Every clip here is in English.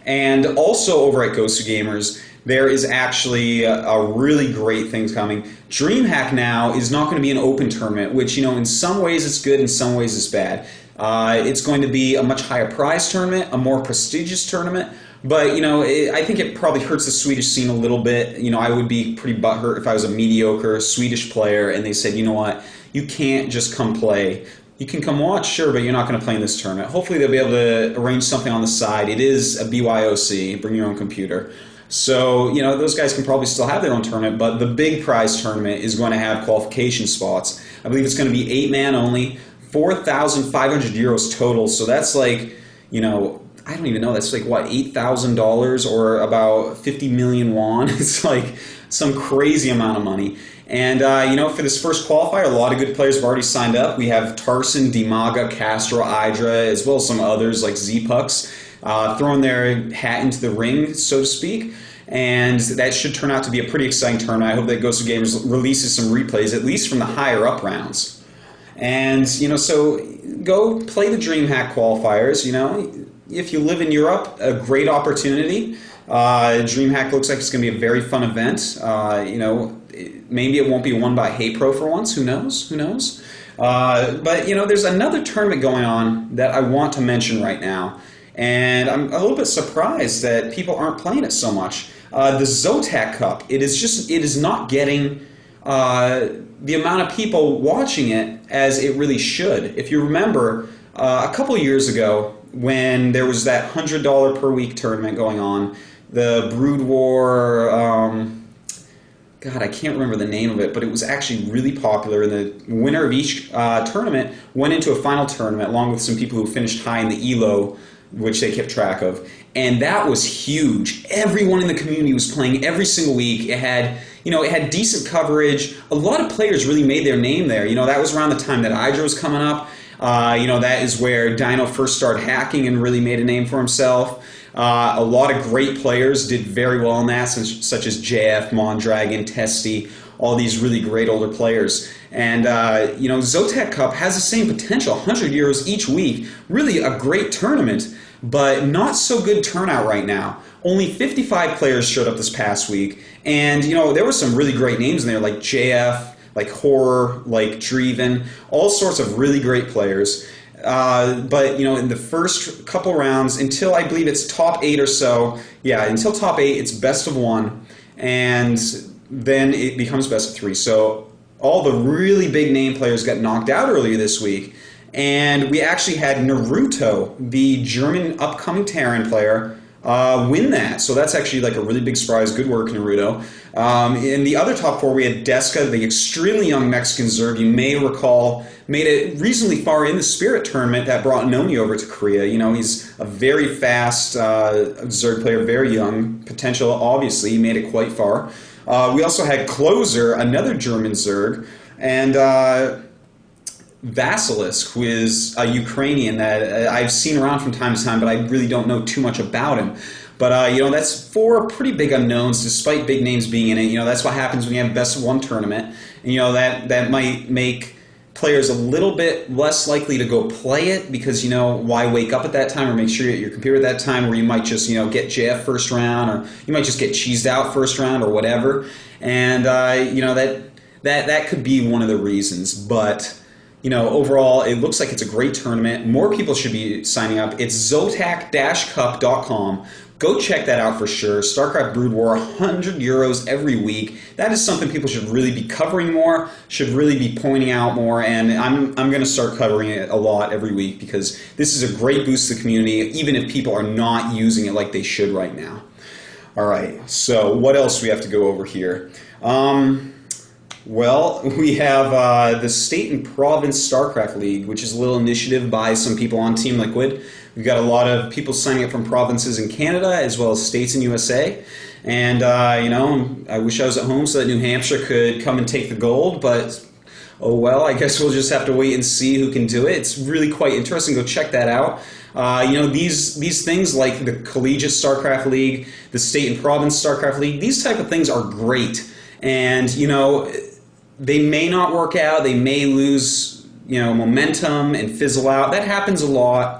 And also over at Ghost of Gamers, there is actually a really great thing coming. DreamHack now is not going to be an open tournament, which, in some ways it's good, in some ways it's bad. It's going to be a much higher prize tournament, a more prestigious tournament, but, I think it probably hurts the Swedish scene a little bit. I would be pretty butthurt if I was a mediocre Swedish player and they said, you know what, you can't just come play. You can come watch, sure, but you're not going to play in this tournament. Hopefully they'll be able to arrange something on the side. It is a BYOC, bring your own computer. So, those guys can probably still have their own tournament, but the big prize tournament is going to have qualification spots. I believe it's going to be 8-man only, 4,500 euros total. So that's like, I don't even know, that's like, what, $8,000 or about 50 million won? It's like some crazy amount of money. And, for this first qualifier, a lot of good players have already signed up. We have Tarson, Dimaga, Castro, Idra, as well as some others like Z-Pucks. Throwing their hat into the ring, so to speak, and that should turn out to be a pretty exciting tournament. I hope that Ghost of Gamers releases some replays, at least from the higher up rounds. And, so go play the DreamHack qualifiers. If you live in Europe, a great opportunity. DreamHack looks like it's going to be a very fun event. Maybe it won't be won by HeyPro for once. Who knows? Who knows? But, there's another tournament going on that I want to mention right now. And I'm a little bit surprised that people aren't playing it so much. The Zotac Cup, it is not getting the amount of people watching it as it really should. If you remember, a couple years ago, when there was that $100 per week tournament going on, the Brood War, God, I can't remember the name of it, but it was actually really popular. And the winner of each tournament went into a final tournament, along with some people who finished high in the ELO, which they kept track of, and that was huge. Everyone in the community was playing every single week. It had, it had decent coverage. A lot of players really made their name there. That was around the time that Idra was coming up. That is where Dino first started hacking and really made a name for himself. A lot of great players did very well in that, such as JF, Mondragon, Testy, all these really great older players. And, Zotac Cup has the same potential, 100 euros each week. Really a great tournament, but not so good turnout right now. Only 55 players showed up this past week. And, there were some really great names in there, like JF, like Horror, like Dreven, all sorts of really great players. But, in the first couple rounds, until I believe it's top 8 or so, until top 8, it's best of 1. And then it becomes best of 3. So all the really big name players got knocked out earlier this week. And we actually had Naruto, the German upcoming Terran player, win that. So that's actually like a really big surprise. Good work, Naruto. In the other top 4, we had Deska, the extremely young Mexican Zerg. You may recall, made it reasonably far in the Spirit tournament that brought Noni over to Korea. He's a very fast Zerg player, very young. Potential, obviously. He made it quite far. We also had Closer, another German Zerg, and Vasilisk, who is a Ukrainian that I've seen around from time to time, but I really don't know too much about him. But, that's 4 pretty big unknowns, despite big names being in it. That's what happens when you have a best-of-1 tournament. And, that might make players a little bit less likely to go play it because, why wake up at that time or make sure you're at your computer at that time where you might just, get JF first round or you might just get cheesed out first round or whatever. And, that could be one of the reasons. But, overall, it looks like it's a great tournament. More people should be signing up. It's zotac-cup.com. Go check that out for sure. Starcraft Brood War, 100 euros every week. That is something people should really be covering more, should really be pointing out more, and I'm going to start covering it a lot every week because this is a great boost to the community, even if people are not using it like they should right now. All right, so what else do we have to go over here? Well, we have the State and Province Starcraft League, which is a little initiative by some people on Team Liquid. We've got a lot of people signing up from provinces in Canada as well as states in USA. And, I wish I was at home so that New Hampshire could come and take the gold, but oh well, I guess we'll just have to wait and see who can do it. It's really quite interesting. Go check that out. These things like the Collegiate Starcraft League, the State and Province Starcraft League, these type of things are great. And, they may not work out. They may lose, momentum and fizzle out. That happens a lot.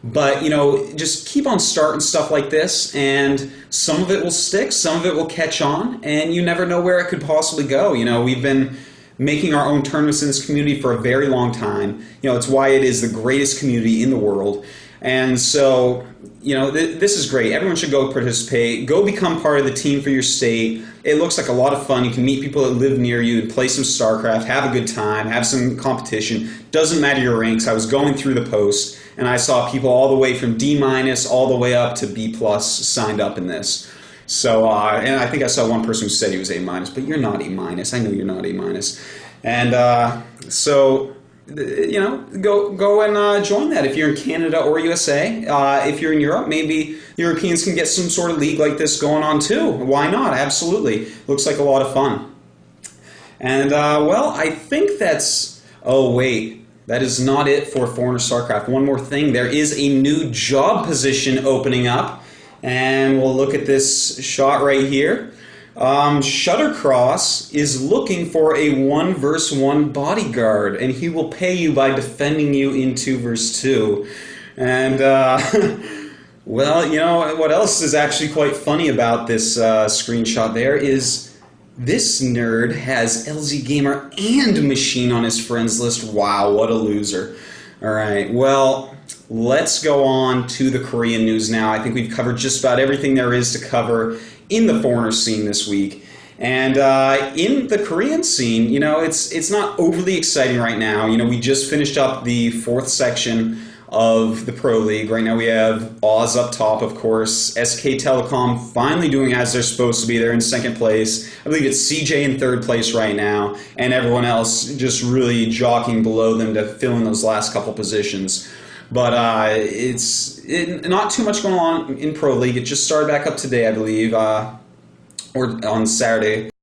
But, you know, just keep on starting stuff like this, and some of it will stick, some of it will catch on, and you never know where it could possibly go. You know, we've been making our own tournaments in this community for a very long time. You know, it's why it is the greatest community in the world. And so, you know, this is great. Everyone should go participate. Go become part of the team for your state. It looks like a lot of fun. You can meet people that live near you and play some StarCraft, have a good time, have some competition. Doesn't matter your ranks. I was going through the post, and I saw people all the way from D- all the way up to B+ signed up in this. So, and I think I saw one person who said he was A-, but you're not A-. I know you're not A-. And so, you know, go and join that if you're in Canada or USA. If you're in Europe, maybe Europeans can get some sort of league like this going on too. Why not? Absolutely. Looks like a lot of fun. And, well, I think that's... Oh, wait. That is not it for Foreigner StarCraft. One more thing. There is a new job position opening up. And we'll look at this shot right here. Shuttercross is looking for a 1v1 bodyguard, and he will pay you by defending you in 2v2. And, well, you know, what else is actually quite funny about this screenshot there is this nerd has LZ Gamer and Machine on his friends list. Wow, what a loser. All right, well, let's go on to the Korean news now. I think we've covered just about everything there is to cover in the foreigner scene this week. And in the Korean scene, you know, it's not overly exciting right now. You know, we just finished up the 4th section of the Pro League. Right now we have Oz up top, of course. SK Telecom finally doing as they're supposed to be. They're in 2nd place. I believe it's CJ in 3rd place right now, and everyone else just really jockeying below them to fill in those last couple positions. But it's not too much going on in Pro League. It just started back up today, I believe, or on Saturday.